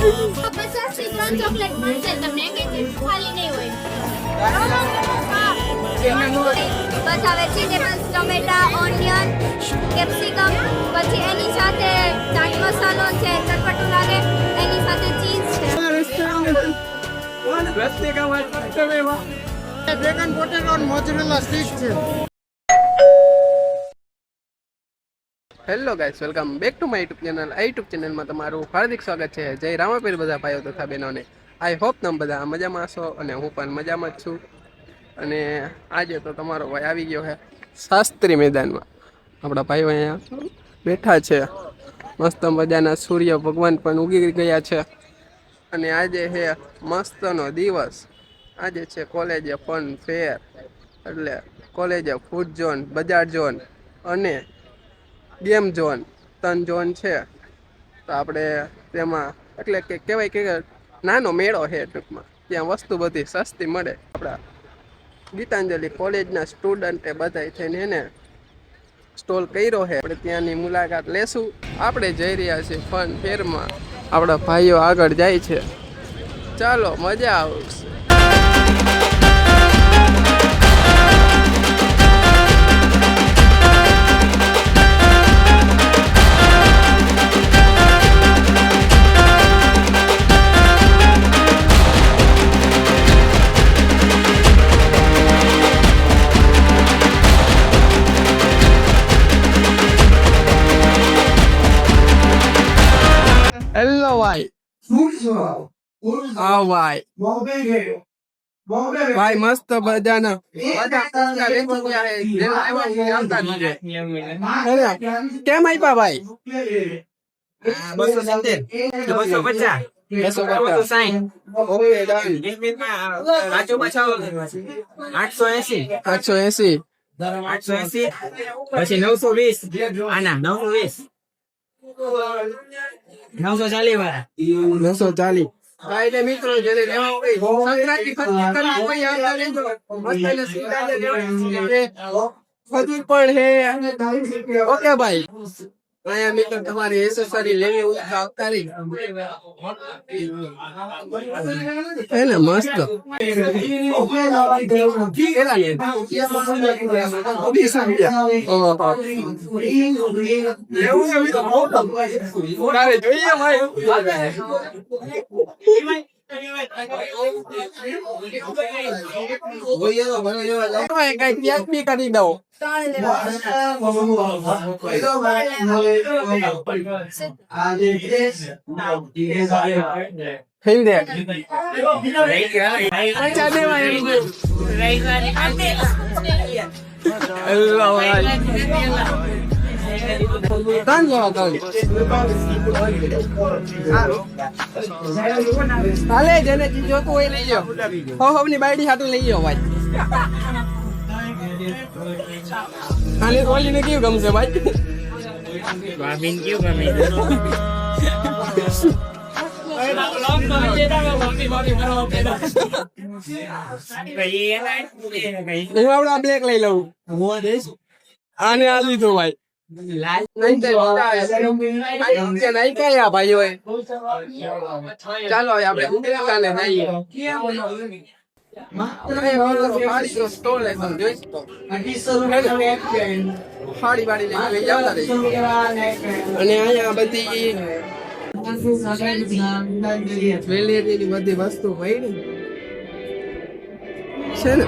50 થી 3 ચોકલેટ મળશે તમને કે ખાલી નહીં હોય બસ આવે વેજીટેબલ્સ ટમેટા ઓનિયન કેપ્સિકમ પછી એની સાથે ચાટ મસાલો છે ચટપટું લાગે એની સાથે ચીઝ છે ડ્રેગન પોટેટો અને મોઝરેલા સ્ટીક છે. Hello guys, welcome back to my YouTube channel. આ યુટ્યુબ ચેનલમાં તમારું હાર્દિક સ્વાગત છે. જય રામાપીર બધા ભાઈઓ તથા બહેનોને. આઈ હોપ તમે બધા મજામાં હશો અને હું પણ મજામાં જ છું. અને આજે તો તમારો ભાઈ આવી ગયો છે શાસ્ત્રી મેદાનમાં. આપણા ભાઈઓ અહીંયા બેઠા છે. મસ્ત મજાના સૂર્ય ભગવાન પણ ઉગી ગયા છે. અને આજે છે મસ્તનો દિવસ. આજે છે કોલેજ ફન ફેર, એટલે કોલેજ ફૂડ ઝોન, બજાર ઝોન અને ગેમ ઝોન, 3 ઝોન છે. તો આપણે તેમાં એટલે કે કહેવાય કે નાનો મેળો છે ટૂંકમાં. ત્યાં વસ્તુ બધી સસ્તી મળે. આપણા ગીતાંજલિ કોલેજના સ્ટુડન્ટે બધા થઈને એને સ્ટોલ કર્યો છે. આપણે ત્યાંની મુલાકાત લેશું. આપણે જઈ રહ્યા છીએ ફન ફેરમાં. આપણા ભાઈઓ આગળ જાય છે. ચાલો, મજા આવશે. હેલો ભાઈ. હા ભાઈ, ભાઈ મસ્ત મજાના કેમ આપ્યા ભાઈ? 270 250 880 પછી 920 આના 920 940 વાળા 940. એટલે મિત્રો જેને લેવા હોય સંક્રાંતિ ખરીદી કરવી હોય આવતા લેજો. મસ્ત એને સીધા લેવા ખજૂર પણ હે. ઓકે ભાઈ, અહીંયા મિત્રો તમારી એસેસરી લેવી હોય તો આવતા રહી. એને મસ્ત જોઈએ ભાઈ. કઈ ત્યાગ બી કરી દઉં. થઈ દે હાલે જેને જોતું હોય લઈ જાઓ. ની બાયડી હાટું લઈ જાઓ ભાઈ. આને ઓલીને કેવું ગમશે ભાઈ? ભાભીને કેવું ગમે? આપડા બ્લેક લઈ લઉં. આને આ લીધું ભાઈ. ભાઈઓ ચાલો આપણે સાડી વાડી લઈ જતા અને અહીંયા બધી જ્વેલરીની બધી વસ્તુ પડી છે ને.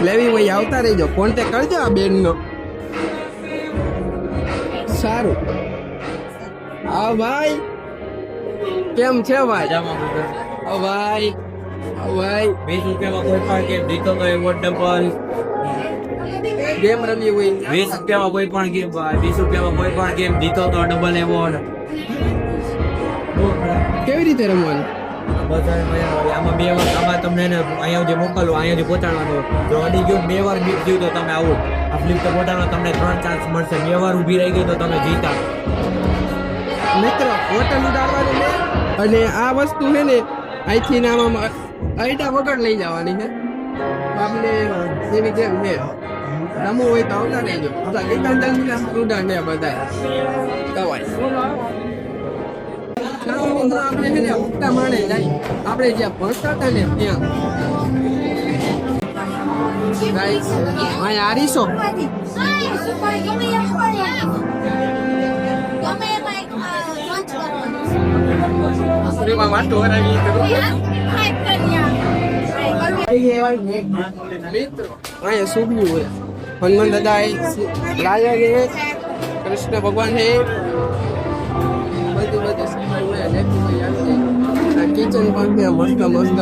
લેવી હોય આવતા રહેજો. કોન્ટેક્ટ કરજો આ બેન નો. સારું. હા ભાઈ, કેમ છે ભાઈ? ભાઈ 20 રૂપિયામાં કોઈ પણ ગેમ જીતો તો એવોર્ડ ડબલ. ગેમ રમી હોય 20 રૂપિયામાં કોઈ પણ ગેમ, 20 રૂપિયામાં કોઈ પણ ગેમ જીતો તો ડબલ એવોર્ડ. કેવી રીતે રમવાનું? આમાં 2 વાર આમાં તમને અહીંયા જે મોકલો અહીંયા જે પહોંચાડવાનું. જો અડી ગયો 2 વાર બીક ગયું તો તમે આવું. આ ફ્લિપ તો પહોંચાડવા તમને 3 ચાન્સ મળશે. 2 વાર ઊભી રહી ગઈ તો તમે જીતા. મિત્ર હોટલ ઉડાડવાની ને અને આ વસ્તુ છે ને અહીંથી નામાં અઈટા વગર લઈ જવાની છે. આપણે એની જેમ છે. રમવું હોય તો આવતા રહેજો. ગીતાંજલિના સ્ટુડન્ટ ને બધા દવાઈ મિત્રો આપણે છે ને ઉગતા માણે જાય આપણે જ્યાં ભણતા હતા ને ત્યાં ગાઈસ અહીંયા આરીશો સુરીમાં માટો હરાવી મિત્રો અહીંયા સુગ્યું હોય હનુમાન દાદા લાયા છે કૃષ્ણ ભગવાન છે બધું કિચન પણ છે મસ્ત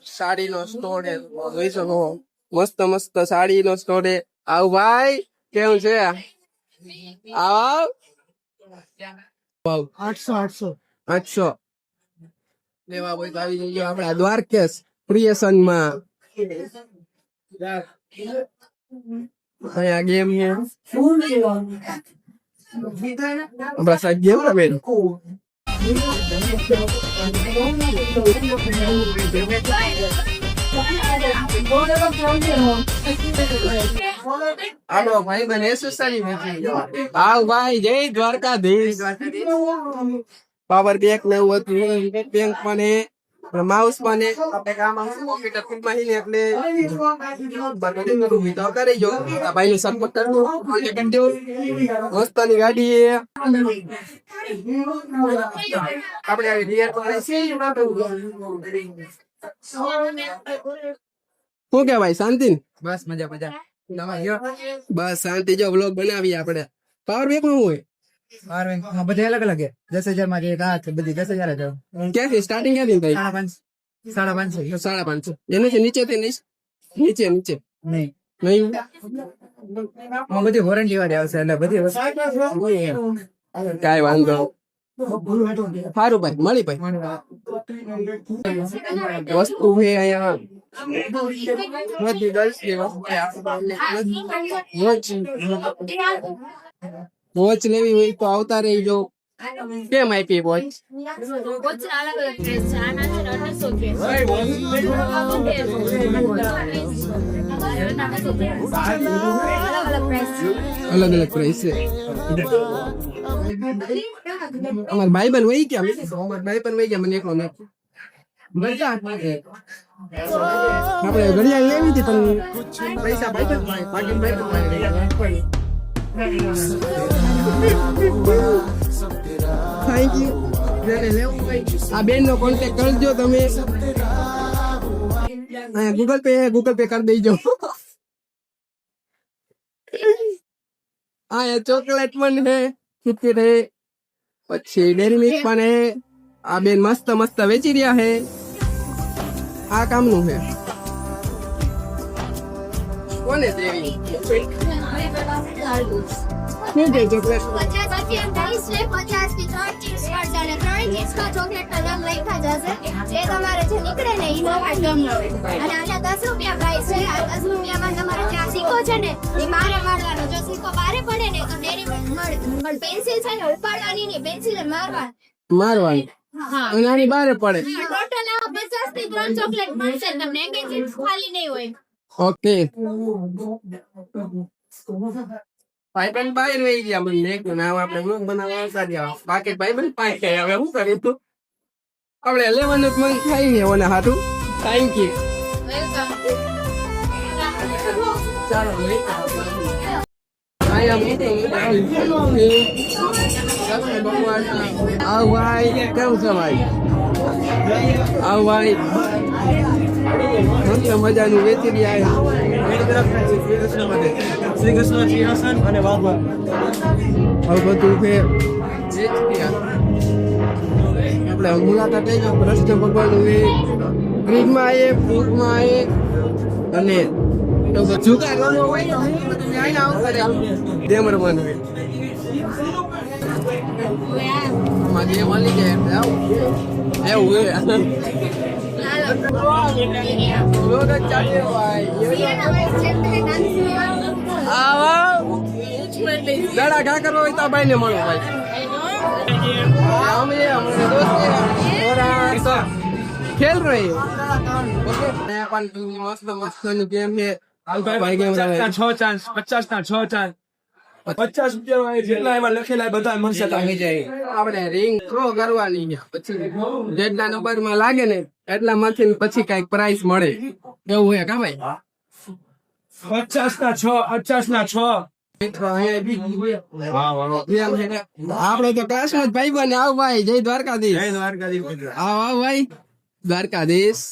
સાડીનો સ્ટોર છે જોઈ શકો મસ્ત સાડીનો સ્ટોર છે આવ ભાઈ કેવું છે આવ 800 લેવા હોય તો આવી જજો આપણા દ્વારકેશ ક્રિએશન માં અહીંયા ગેમ છે આપણા સાહેબ ગેમ રમે આનો ભાઈ બને સુસારી આવ ભાઈ જય દ્વારકાધીશ પાવર બેંક ને એવું હતું બેંક પણ માઉસ પણ આપણે કામ કોમ્પ્યુટર ફિલ્ડમાં હી ને એટલે બધું તો કરી જો આ ભાઈ નું સપોર્ટ કરવું મસ્તની ગાડી આપણે આવી રિયર પર શું કે ભાઈ શાંતિ બસ મજા બસ શાંતિ જો વ્લોગ બનાવીએ આપણે પાવર બેંક માં હોય બધા અલગ અલગ 10,000 માં જે રાત બધી 10,000 જ ક્યાંથી સ્ટાર્ટિંગ ક્યાંથી થાય 550 550 એને છે નીચે થી નીચે નહીં નહીં બધી વોરંટી વાળી આવશે એટલે બધી કાઈ વાંધો સારું ભાઈ મળી ભાઈ વસ્તુ છે અહીંયા બધી ગર્લ્સની વસ્તુ વોચ લેવી હોય તો આવતા રહીજો કેમ આપી વોચ અલગ અલગ પ્રાઇસ છે અમાર ભાઈ બન વહી ગયા મને એકલો ને આપણે ઘડિયાળ લેવી હતી પણ પૈસા ભાઈ થેન્ક યુ આ બેન નો કોન્ટેક્ટ કરજો તમે ગૂગલ પે કરી દેજો આ ચોકલેટ પણ હે કિટકેટ હે પછી ડેરી મિલ્ક પણ હે આ બેન મસ્ત વેચી રહ્યા હે આ કામનું હે કોને દેવી શું કે ચોકલેટ 50 થી 50 થી 3 ચિપ્સ મળશે અને 3 ચિપ્સ કા ચોકલેટ નો રંગ લખ્યા જશે એ તમારે જે નીકળે ને ઈ નોટ ગમ અને આના 10 રૂપિયા પ્રાઇસ છે આ 10 રૂપિયામાં તમારે જ્યાં સિક્કો છે ને એ મારે મારવાનો જો સિક્કો બારે પડે ને તો ડેરી મળે પણ પેન્સિલ છે ને ઉપાડવાની ની પેન્સિલ મારવાની અને આની બારે પડે ટોટલ આ 50 થી 3 ચોકલેટ મળશે તમને એક ચિપ્સ ખાલી નહીં હોય ઓકે ભાઈબંધ બહાર વહી ગયા મને એક નામ આપણે વ્લોગ બનાવવા આવતા રહ્યા બાકી ભાઈબંધ પાસે ગયા હવે શું કરીએ તું આપણે લેવાનું જ મન થાય ને ઓને હાથું થેન્ક યુ ચાલો આવ ભાઈ કેમ છે ભાઈ આવ ભાઈ મસ્ત મજાનું વેચી રહ્યા શ્રી કૃષ્ણ સિંહાસન અને વાઘવા હવે બધું છે આપણે મુલાકાત લઈ જાઓ કૃષ્ણ ભગવાનનું ફ્રીજમાં આવે ફ્રૂટમાં આવે અને જુગાર રમવો હોય તો બધું ગેમ રમવાનું આમાં ગેમ મળી જાય એવું દાડા ઘા કરવા હોય તો ભાઈ ને મળો ભાઈ ખેલ રહી મસ્ત મસ્ત નું ગેમ છે 50 ના 6 ચાન્સ ₹50 જેટલા એમાં લખેલા બધા મળશે તમને આપણે રિંગ થ્રો કરવાની છે. પછી જેટલા નંબર માં લાગે ને એટલામાંથી પછી કઈક પ્રાઇઝ મળે એવું હોય કા ભાઈ? 50 ના 6 મિત્રો આપડે તો ક્લાસમાં જ ભાઈ બને. આવ ભાઈ, જય દ્વારકાધીશ. આવ આવ ભાઈ, દ્વારકાધીશ.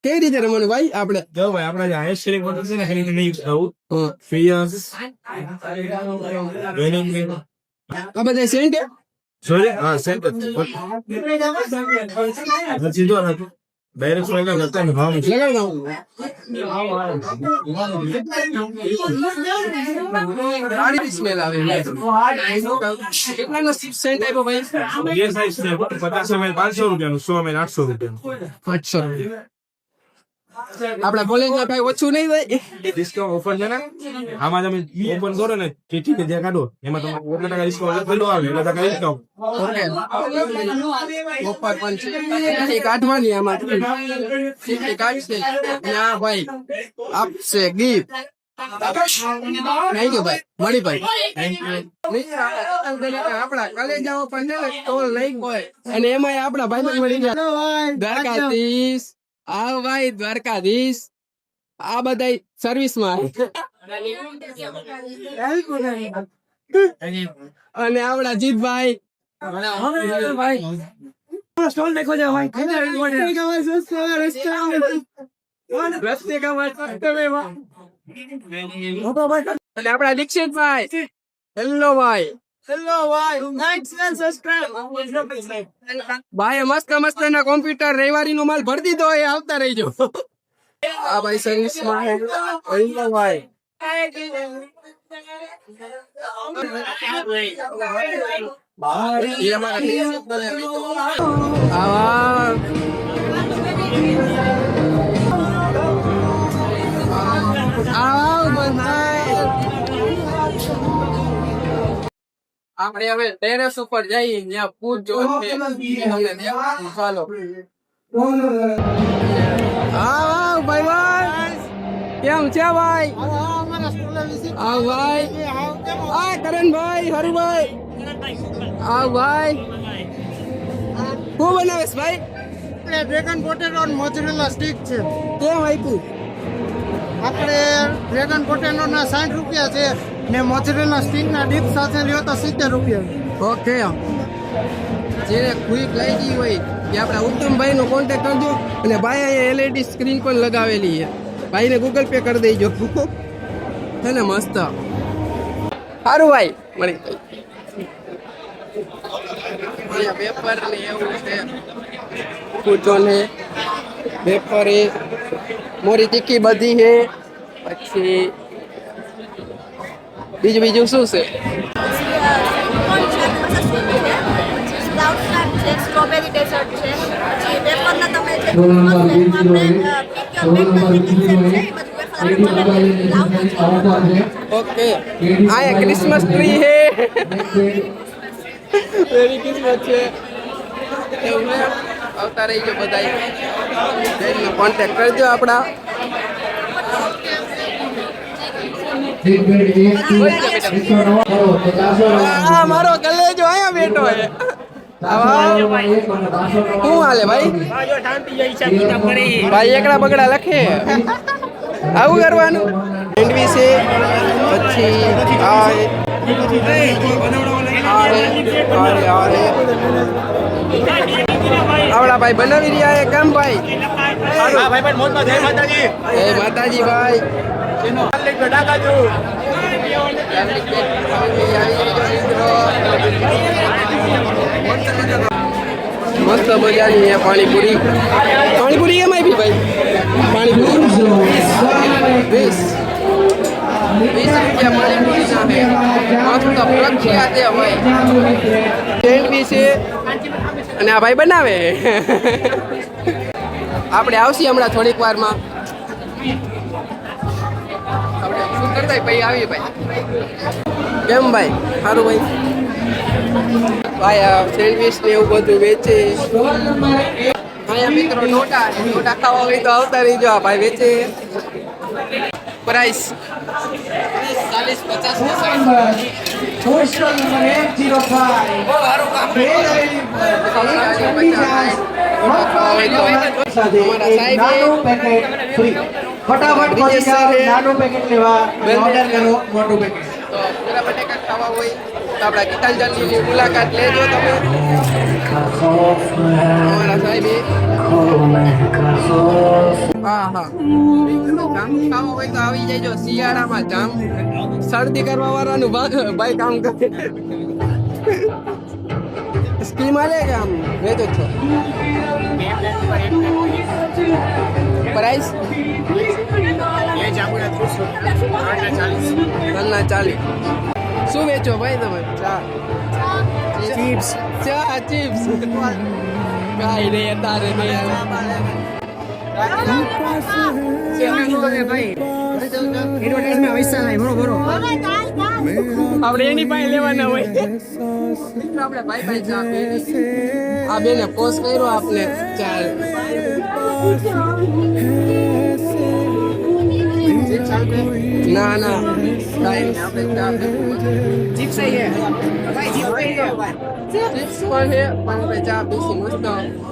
કેવી રીતે રમવાનું ભાઈ આપણે? જો ભાઈ આપણા જે હાઈએસ્ટ સ્કોરિંગ મોટર છે ને એની નહીં આવું ફિયર્સ આ બધા સેન્ટ સોરી હા સેન્ટ નથી દો ના ડાયરેક્ટ ફોન કરતા ને ભાવ લગાડ દઉં. ગાડી સ્મેલ આવે. કેટલાનો સેન્ટ આપ્યો ભાઈ? ये साइज છે 50 ml 500 રૂપિયાનું 100 ml 800 રૂપિયાનું 500. આપડા કોલેજ ના ભાઈ ઓછું નહીં ભાઈ. ડિસ્કાઉન્ટ ઓફર છે ને આમાં તમે ઓપન કરો ને ચીઠી કે જે કાઢો એમાં તમને 8% ડિસ્કાઉન્ટ લખેલું આવે એટલે ટકા ડિસ્કાઉન્ટ ઓફર પણ છે. ચીઠી કાઢવાની આમાં ચીઠી કાઢશે અને આ ભાઈ આપશે ગિફ્ટ. થેન્ક યુ ભાઈ, મળી ભાઈ. આપડા કલેજાઓ પણ છે ને ટોલ નહીં હોય અને એમાં આપડા ભાઈ મળી જાય. દ્વારકાધીશ આવ ભાઈ, દ્વારકાધીશ. આ બધા સર્વિસ માં અને આપડા જીતભાઈ સ્ટોલ દેખો છે ભાઈ. રસ્તે કા અને આપડા દીક્ષિતભાઈ. હેલો ભાઈ. ભાઈ મસ્ત મસ્ત ના કોમ્પ્યુટર રવિવારી નો માલ ભરી દીધો એ આવતા રહીજો. આ ભાઈ સર્વિસ માં હેલો ભાઈ. આપણે હવે ટેરેસ ઉપર જઈએ જ્યાં પૂર જોર છે. ચાલો હા ભાઈ ભાઈ, કેમ છે ભાઈ? આવ ભાઈ, આ કરણભાઈ, હરુભાઈ. આવ ભાઈ, શું બનાવેશ ભાઈ? ડ્રેગન પોટેટો અને મોઝરેલા સ્ટીક છે. કેમ આપ્યું? આપણે ડ્રેગન પોટેટો ના 60 રૂપિયા છે ને મોઝરેલા સ્ટીક ના ડીપ સાથે લ્યો તો 70 રૂપિયા. ઓકે, જેને ક્વિક લાગી હોય એ આપણા ઉત્તમભાઈ નો કોન્ટેક્ટ કરજો. અને ભાઈ અહીંયા LED સ્ક્રીન પણ લગાવેલી છે, ભાઈને ગૂગલ પે કરી દેજો. છે ને મસ્ત. સારું ભાઈ, મળી અહીંયા પેપર ને એવું છે. કૂચો ને પેપર એ મોરી તીખી બધી છે. પછી બીજું શું છે? સ્ટ્રોબેરી ડેઝર્ટ છે. પછી વેફરના તમે જે ઓકે, અહીંયા ક્રિસમસ ટ્રી છે. મેરી ક્રિસમસ છે. એવું છે. આવતા રહીજો બધા, કોન્ટેક્ટ કરજો આપણા. મારો કલેજો અહીંયા બેઠો છે. શું હાલે ભાઈ? ભાઈ એકડા બગડા લખે, આવું કરવાનું. મેંડવી છે. પછી આવડા ભાઈ બનાવી રહ્યા છે. કેમ ભાઈ? જય માતાજી ભાઈ. મસ્ત મજાની છે પાણીપુરી. પાણીપુરી કેમ આપી ભાઈ? પાણીપુરી 20 રૂપિયા પાણીપુરી સામે મસ્ત પ્રખ્યાત છે ભાઈ. ટેન્ટ બી છે અને આ ભાઈ બનાવે. આપણે આવશી હમણાં થોડીક વારમાં. આપણે શું કરતા ભાઈ આવીએ ભાઈ. કેમ ભાઈ? સારું ભાઈ. ભાઈ આ સેન્ડવીચ ને એવું બધું વેચે. અહીંયા મિત્રો નોટા ખાવા હોય તો આવતા રહીજો. આ ભાઈ વેચે. પ્રાઇસ પોસ્ટલ નંબર 105 નાનું પેકેટ ફ્રી ફટાફટ પહોંચી જાઓ નાનું પેકેટ લેવા ઓર્ડર કરો મોટું પેકેટ તો પૂરા બટેકા ખાવા હોય તો આપણા ગીતાંજલિની મુલાકાત લેજો તમે અમારા સાહેબે હા હા જામ ખાવા હોય તો આવી જજો શિયાળામાં જામ શરદી કરવા વાળાનું ભાઈ કામ કરે સ્કીમ આલે કે આમ વેચો છો પ્રાઇસ 40 શું વેચો ભાઈ તમે ચા ચિપ્સ ચા ચિપ્સ કાઈ નહીં તારે નહીં આપણે એની પાસે લેવાના હોય આપણે ભાઈ ચા આ બેને પોસ્ટ કર્યો આપણે ચાલ ના ના ચિપ્સ ચિપ્સ પણ છે પણ ચા પીસી મસ્ત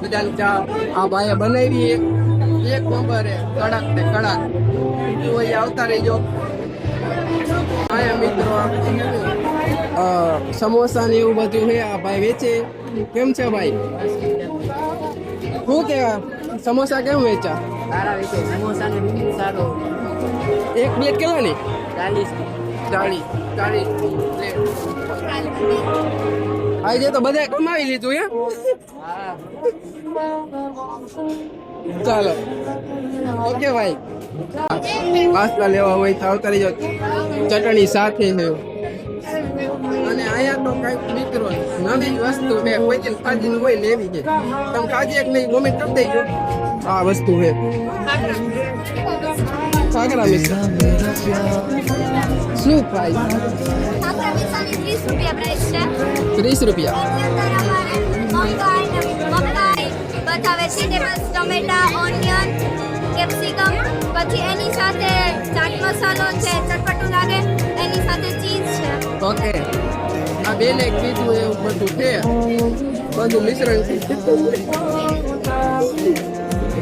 બધાની ચા આ ભાઈએ બનાવી એક નંબર કડક ને કડક કોઈ આવતા રહેજો મિત્રો સમોસા ને એવું બધું છે આ ભાઈ વેચે કેમ છે ભાઈ શું કેવા સમોસા કેમ વેચા સારા વેચે સમોસા ને બીજું સારું એક પ્લેટ કેટલાની 40 આજે તો બધા કમાવી લીધું હે ચાલો ઓકે ભાઈ પાસ્તા લેવા હોય તો આવતા રહેજો ચટણી સાથે છે અને અહીંયા તો કઈક મિત્રો નવી વસ્તુ છે કોઈ દિન ખાધી હોય લેવી છે તમે ખાધી એક નહીં ગમે કરી દેજો આ વસ્તુ છે સાગરા મિશ્ર શું પ્રાઇસ ખાખરા મિશ્રની 30 રૂપિયા પ્રાઇસ છે 30 રૂપિયા મકાઈ બધા વેજીટેબલ્સ ટમેટા ઓનિયન કેપ્સિકમ પછી એની સાથે ચાટ મસાલો છે ચટપટું લાગે એની સાથે ચીઝ છે ઓકે આ બેને કીધું એવું બધું છે બધું મિશ્રણ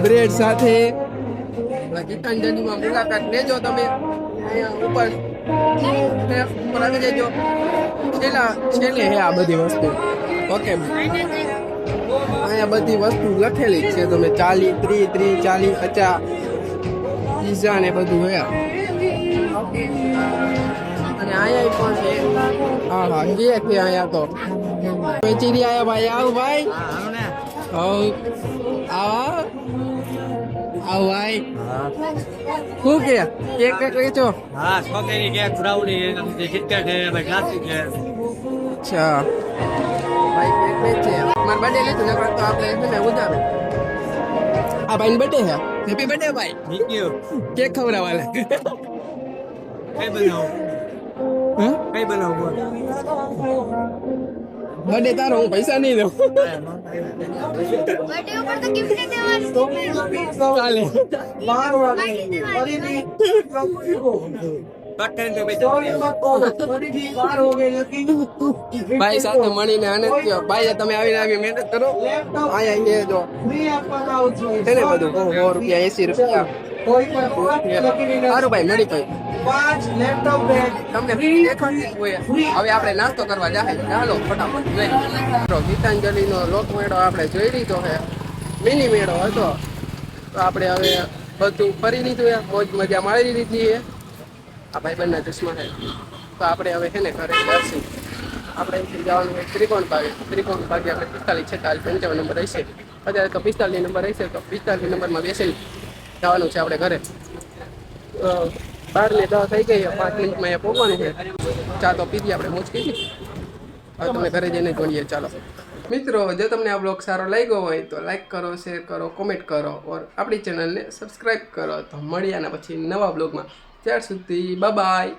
બ્રેડ સાથે ગીતાંજલિમાં મુલાકાત લેજો તમે અહીંયા ઉપર આવી જજો છેલ્લે છે આ બધી વસ્તુ ઓકે અહીંયા બધી વસ્તુ લખેલી છે તમે 40 30 40 50 પીઝા ને બધું છે અને અહીંયા પણ છે હા હા જે છે અહીંયા તો વેચી રહ્યા ભાઈ આવ ભાઈ આવ ભાઈ શું કે કેક વેચો હા સ્ટ્રોબેરી કેક બ્રાઉની કિટકેટ છે ભાઈ ક્લાસિક છે અચ્છા ભાઈ કેક વેચે મારા બર્થડે લીધું ને તો આપણે છે ને ઉધારો આ ભાઈ બર્થડે છે હેપી બર્થડે ભાઈ થેન્ક યુ કેક ખવડાવવાલે કઈ બનાવો હા કઈ બનાવો બર્થડે તારો હું પૈસા નહીં દઉં બર્થડે ઉપર તો ગિફ્ટ દેવાની ચાલે ભાઈ સાથે મળીને આનંદ થયો ભાઈ તમે આવીને મહેનત કરો અહીંયા જો છે ને બધું 100 રૂપિયા 80 રૂપિયા સારું ભાઈ મળી ભાઈ તમને દેખાડતી હોય હવે આપણે નાસ્તો કરવા જાય ચાલો ફટાફટ ગીતાંજલિનો લોકમેળો આપણે જોઈ લીધો છે મિની મેળો હતો તો આપણે હવે બધું ફરી લીધું મોજ મજા માણી લીધી છે આ ભાઈ બંને ચશ્મા છે તો આપણે હવે છે ને ઘરે જશું આપણે અહીંથી જવાનું હોય ત્રિકોણ ભાગે આપણે 45 46 55 નંબર રહેશે અત્યારે તો 45 નંબર રહેશે તો 45 નંબરમાં બેસીને જવાનું છે આપણે ઘરે 12 ને 10 થઈ ગઈ 5 મિનિટમાં અહીંયા પહોંચવાનું છે ચા તો પીધી આપણે મોજ કીધી હવે તમે ઘરે જઈને જોઈએ ચાલો મિત્રો જો તમને આ બ્લોગ સારો લાગ્યો હોય તો લાઈક કરો શેર કરો કોમેન્ટ કરો ઓર આપણી ચેનલને સબસ્ક્રાઈબ કરો તો મળીએ આના પછી નવા બ્લોગમાં ત્યાર સુધી બાય બાય